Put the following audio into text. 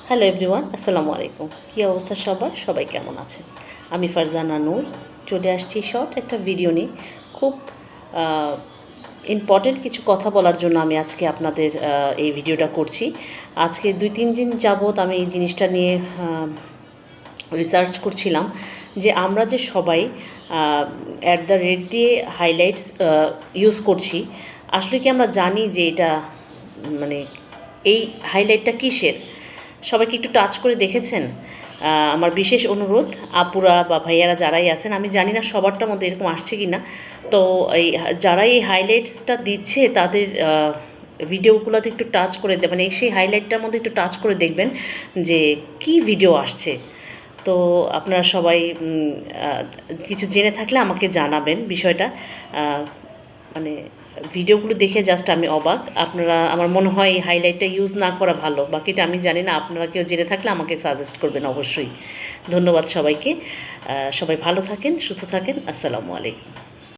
Hello everyone, আসসালামু আলাইকুম। কী অবস্থা সবার? সবাই কেমন আছেন? আমি ফারজানা নূর চলে আসছি শর্ট একটা ভিডিও নিয়ে। খুব ইম্পর্টেন্ট কিছু কথা বলার জন্য আমি আজকে আপনাদের এই ভিডিওটা করছি। আজকে 2-3 দিন যাবৎ আমি এই জিনিসটা নিয়ে রিসার্চ করছিলাম যে আমরা যে সবাই @ দিয়ে হাইলাইটস ইউজ করছি, আসলে কি আমরা জানি যে এটা মানে এই হাইলাইটটা কিসের? সবাই কি একটু টাচ করে দেখেছেন? আমার বিশেষ অনুরোধ, আপুরা বা ভাইয়ারা যারাই আছেন, আমি জানি না সবারটার মধ্যে এরকম আসছে কি না। তো এই যারা এই হাইলাইটসটা দিচ্ছে তাদের ভিডিওগুলোতে একটু টাচ করে মানে সেই হাইলাইটটার মধ্যে একটু টাচ করে দেখবেন যে কি ভিডিও আসছে। তো আপনারা সবাই কিছু জেনে থাকলে আমাকে জানাবেন বিষয়টা। মানে ভিডিওগুলো দেখে জাস্ট আমি অবাক। আপনারা, আমার মনে হয় এই হাইলাইটটা ইউজ না করা ভালো। বাকিটা আমি জানি না, আপনারা কেউ জেনে থাকলে আমাকে সাজেস্ট করবেন অবশ্যই। ধন্যবাদ সবাইকে। সবাই ভালো থাকেন, সুস্থ থাকেন। আসসালামু আলাইকুম।